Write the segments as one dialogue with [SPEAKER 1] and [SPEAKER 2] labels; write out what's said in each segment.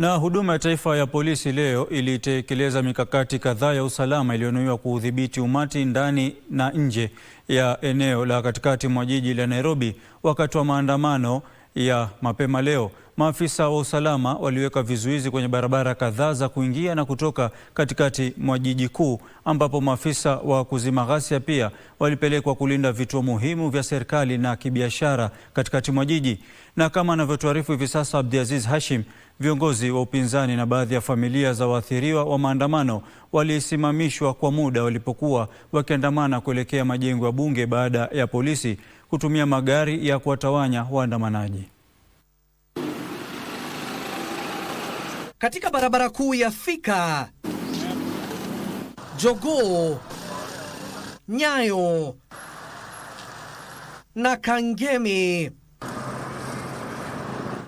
[SPEAKER 1] Na huduma ya taifa ya polisi leo ilitekeleza mikakati kadhaa ya usalama iliyonuiwa kuudhibiti umati ndani na nje ya eneo la katikati mwa jiji la Nairobi wakati wa maandamano ya mapema leo. Maafisa wa usalama waliweka vizuizi kwenye barabara kadhaa za kuingia na kutoka katikati mwa jiji kuu, ambapo maafisa wa kuzima ghasia pia walipelekwa kulinda vituo muhimu vya serikali na kibiashara katikati mwa jiji. Na kama anavyotuarifu hivi sasa Abdiaziz Hashim, viongozi wa upinzani na baadhi ya familia za waathiriwa wa maandamano walisimamishwa kwa muda walipokuwa wakiandamana kuelekea majengo ya bunge baada ya polisi kutumia magari ya kuwatawanya waandamanaji.
[SPEAKER 2] Katika barabara kuu ya Thika, Jogoo, Nyayo na Kangemi.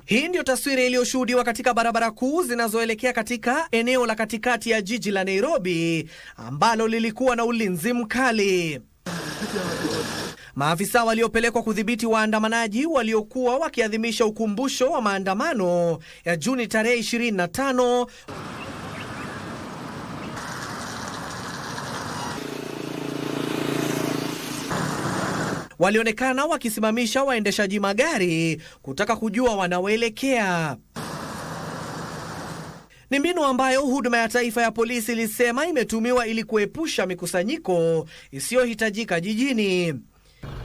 [SPEAKER 2] Hii ndio taswira iliyoshuhudiwa katika barabara kuu zinazoelekea katika eneo la katikati ya jiji la Nairobi ambalo lilikuwa na ulinzi mkali. Maafisa waliopelekwa kudhibiti waandamanaji waliokuwa wakiadhimisha ukumbusho wa maandamano ya Juni tarehe 25 walionekana wakisimamisha waendeshaji magari kutaka kujua wanaoelekea. Ni mbinu ambayo huduma ya taifa ya polisi ilisema imetumiwa ili kuepusha mikusanyiko isiyohitajika jijini.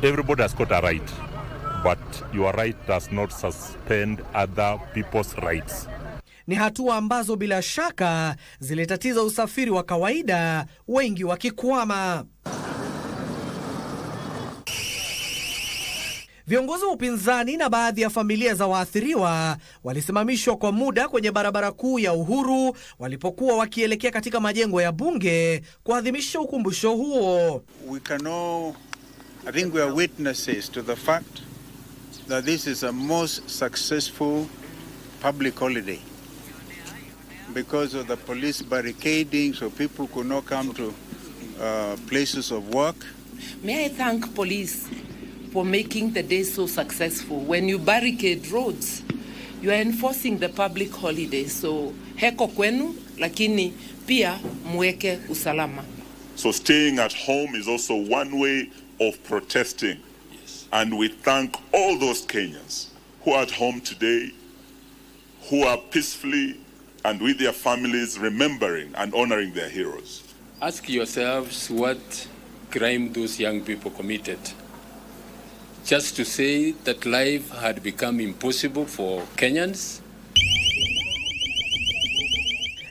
[SPEAKER 3] Everybody has got a right, but your right does not suspend other people's rights.
[SPEAKER 2] Ni hatua ambazo bila shaka zilitatiza usafiri wa kawaida, wengi wakikwama. Viongozi wa upinzani na baadhi ya familia za waathiriwa walisimamishwa kwa muda kwenye barabara kuu ya Uhuru walipokuwa wakielekea katika majengo ya bunge kuadhimisha ukumbusho huo.
[SPEAKER 4] I think we are witnesses to the fact that this is a most successful public holiday because of the police barricading, so people could not come to places of work.
[SPEAKER 5] May I thank police for making the day so successful. When you barricade roads, you are enforcing the public holiday. So heko kwenu, lakini pia muweke usalama.
[SPEAKER 3] So staying at home is also one way of protesting. Yes. And we thank all those Kenyans who are at home today, who are peacefully and with their families remembering and honoring their heroes.
[SPEAKER 6] Ask yourselves what crime those young people committed. Just to say that life had become impossible for Kenyans.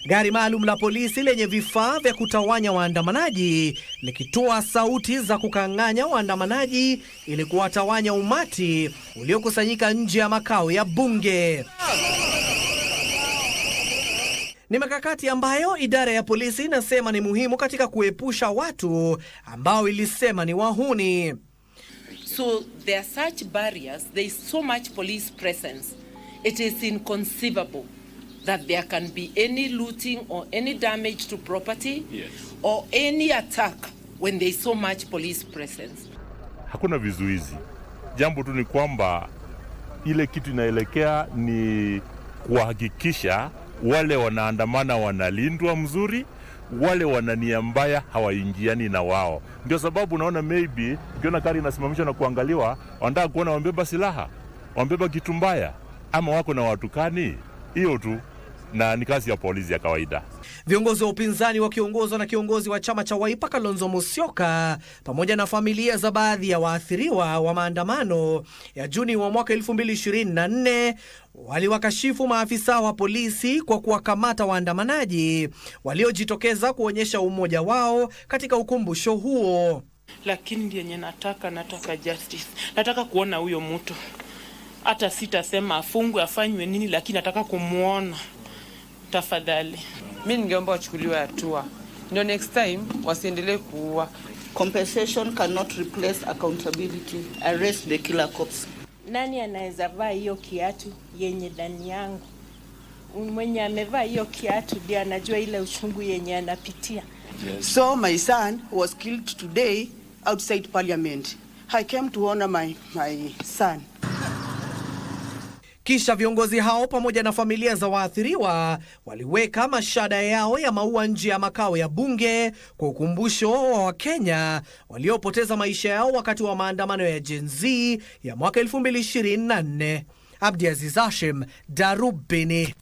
[SPEAKER 2] Gari maalum la polisi lenye vifaa vya kutawanya waandamanaji likitoa sauti za kukanganya waandamanaji ili kuwatawanya umati uliokusanyika nje ya makao ya bunge. Ni mikakati ambayo idara ya polisi inasema ni muhimu katika kuepusha watu ambao ilisema ni wahuni.
[SPEAKER 5] So there are such barriers, there is so much police presence. It is inconceivable that there can be any looting or any damage to property. Yes. Or any attack when there is so much police presence.
[SPEAKER 3] Hakuna vizuizi. Jambo tu ni kwamba ile kitu inaelekea ni kuhakikisha wale wanaandamana wanalindwa mzuri, wale wanania mbaya hawaingiani na wao. Ndio sababu naona maybe ukiona gari inasimamishwa na kuangaliwa, wanataka kuona wambeba silaha, wambeba kitu mbaya, ama wako na watukani. Hiyo tu, na ni kazi ya polisi ya kawaida.
[SPEAKER 2] Viongozi wa upinzani wakiongozwa na kiongozi wa chama cha Wiper Kalonzo Musyoka pamoja na familia za baadhi ya waathiriwa wa maandamano ya Juni wa mwaka 2024 waliwakashifu maafisa wa polisi kwa kuwakamata waandamanaji waliojitokeza kuonyesha umoja wao katika ukumbusho huo.
[SPEAKER 7] Lakini ndiye nataka justice. Nataka kuona huyo mtu. Hata sitasema afungwe afanywe nini, lakini nataka kumuona. Tafadhali.
[SPEAKER 8] Mimi ningeomba wachukuliwe hatua. Ndio next time wasiendelee kuua.
[SPEAKER 9] Compensation cannot replace accountability. Arrest the killer cops.
[SPEAKER 10] Nani anaweza vaa hiyo kiatu yenye ndani yangu? Mwenye amevaa hiyo kiatu ndiye anajua ile uchungu yenye anapitia.
[SPEAKER 9] Yes. So my son was killed today outside parliament. I came to honor my son.
[SPEAKER 2] Kisha viongozi hao pamoja na familia za waathiriwa waliweka mashada yao ya maua nje ya makao ya bunge kwa ukumbusho wa Wakenya waliopoteza maisha yao wakati wa maandamano ya Gen Z ya mwaka 2024. Abdiaziz Hashim, Darubini.